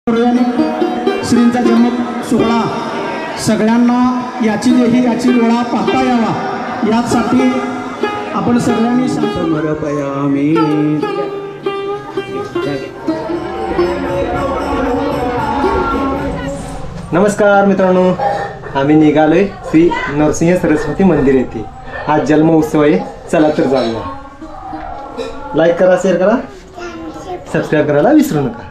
श्रींचा जन्म सोहळा सगळ्यांना याची देही याची डोळा पाहता यावा यासाठी आपण सगळ्यांनी समर्पयामी। नमस्कार मित्रांनो, आम्ही निघालोय श्री नरसिंह सरस्वती मंदिर येथे। आज जन्म उत्सव आहे, चला तर जाऊया। लाईक करा, शेअर करा, सबस्क्राईब करायला विसरू नका।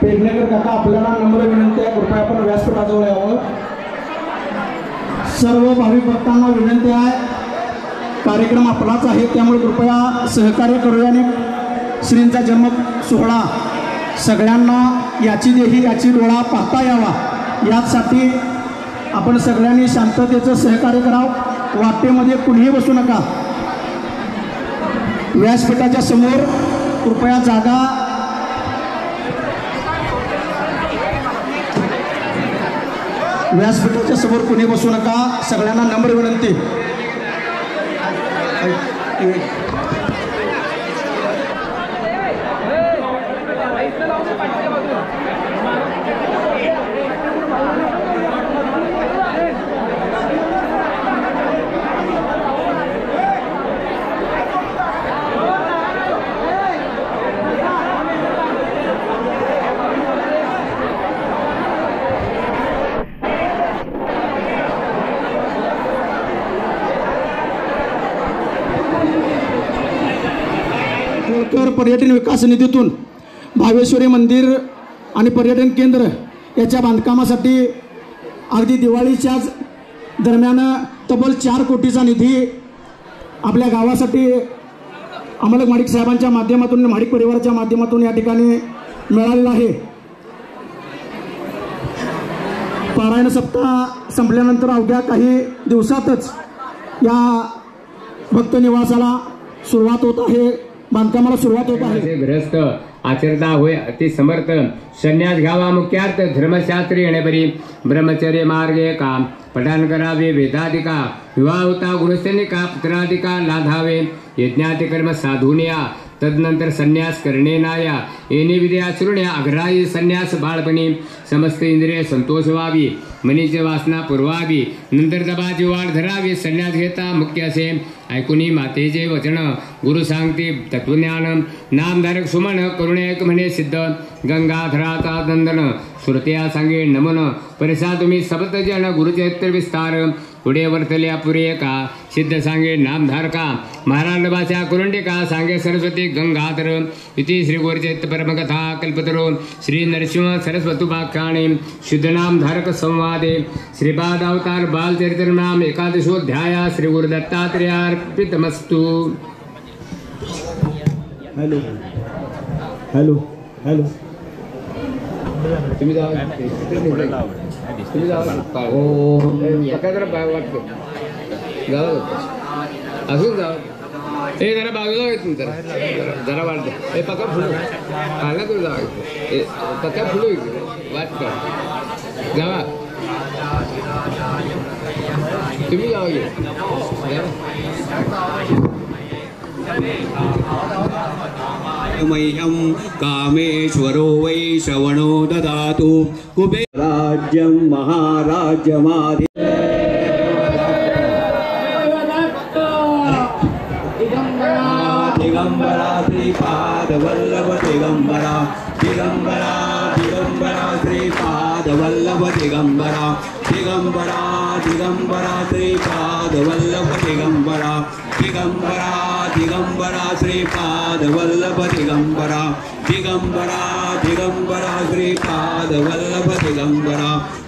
पेडणेकर काका आपल्याला नम्र विनंती आहे, कृपया आपण व्यासपीठाजवळ यावं। सर्व भाविक भक्तांना विनंती आहे, कार्यक्रम आपलाच आहे त्यामुळे कृपया सहकार्य करूया आणि श्रींचा जन्म सोहळा सगळ्यांना याची देही याची डोळा पाहता यावा यासाठी आपण सगळ्यांनी शांततेचं सहकार्य करावं। वाटेमध्ये कुणीही बसू नका। व्यासपीठाच्या समोर कृपया जागा व्यासपीठाच्या समोर कुणी बसू नका, सगळ्यांना नम्र विनंती। पर्यटन विकास निधीतून भावेश्वरी मंदिर आणि पर्यटन केंद्र याच्या बांधकामासाठी अगदी दिवाळीच्याच दरम्यान तब्बल 4 कोटीचा निधी आपल्या गावासाठी अंमलक माडिक साहेबांच्या माध्यमातून, माडिक परिवाराच्या माध्यमातून या ठिकाणी मिळालेला आहे। पारायण सप्ताह संपल्यानंतर अवघ्या काही दिवसातच या भक्त निवासाला सुरुवात होत आहे, बांधकामाला सुरुवात होत आहे। ग्रस्त आचरता होय अति समर्थ, संन्यास घ्यावा मुख्यार्थ, धर्मशास्त्री येणेपरी ब्रह्मचर्य मार्गे काम पठण करावे वेदाधिका, विवाह होता गुणसैनिका पुत्राधिका लाधावे, यज्ञाति कर्म साधुनिया तदनंतर संन्यास करणे नाया, येणे विधे आचरण्या अग्राही संन्यास बाळपणी, समस्त इंद्रिय संतोष व्हावी, मनीची वासना पुरवावी, नंतर दबाची वाढ धरावी, संन्यास घेता मुख्य असे ऐकुनी मातेचे वचन, गुरु सांगते तत्वज्ञान, नामधारक सुमन करुणे एक म्हणे सिद्ध, गंगाधराचा दंदन श्रुत्या सांगे नमन, परिसा तुम्ही सबत जन गुरुचरित्र विस्तार, पुढे वर्तल्या पुरे का सिद्ध सांगे नामधारका, महाराज भाषा कुरंडिका सांगे सरस्वती गंगाधर, इति श्री गुरुचरित्र परमकथा कल्पतरो श्री नरसिंह सरस्वतुपाख्याने शुद्ध नामधारक संवादे श्रीपाद अवतार बालचरित्र नाम एकादशोध्याय श्री गुरु दत्तात्रेयार्पितमस्तु। हॅलो हॅलो हॅलो तुम्ही जावा, तुम्ही जावा, जरा बाय वाटतो जावा, अजून जावा, हे जरा बाजूला येत जरा वाटतं, हे पक्का फुलं आला तर जावा, पक्का फुलं वाटतं जावा, तुम्ही जावा घे मह्यं कामेश्वरो वै श्रवणो ददातु कुबे राज्यं महाराज्यमाधि दिगंबरा श्रीपाद वल्लभ दिगंबरा दिगंबरा दिगंबरा श्रीपाद वल्लभ दिगंबरा दिगंबरा दिगंबरा श्रीपाद वल्लभ दिगंबरा दिगंबरा दिगंबरा श्रीपाद वल्लभ दिगंबरा दिगंबरा दिगंबरा श्रीपाद वल्लभ दिगंबरा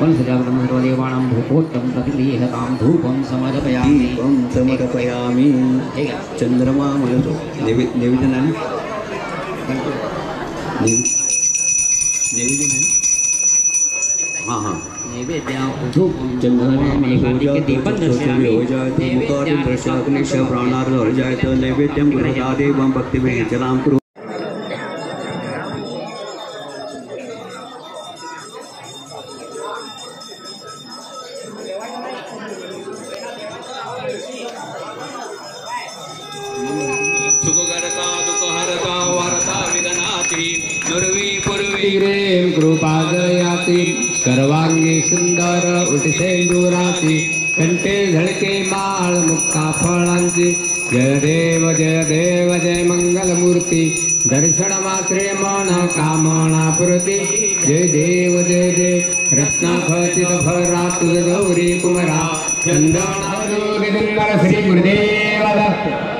वंशजागृतदेवाणां धूपोत्तम प्रतिगृह्यतां धूपं समर्पयामि दीपं समर्पयामि चंद्रमा म्हणतो निवेदनाने निवेदन हां हां नैवेद्यां धूपं चन्द्रमामि कार्तिके दीपं दर्शयामि मुखादि दर्शनाग्निश प्राणार्थ अर्जायत नैवेद्यं गुरुदादेवं भक्तिवेचनां कुरु सुखकर्ता दुःखहर्ता वार्ता विघ्नाति दुर्वी पूर्वी ीरें कृपादयाति सर्वांगी सुंदर उठसेंदुराची कंठे झळके माळ मुक्ता फळांची जय देव जय मंगलमूर्ती दर्शन मात्रे मन कामना पुरती जय देव रत्नाखचित भरा तुझ गौरी कुमरा चंदना श्री गुरुदेव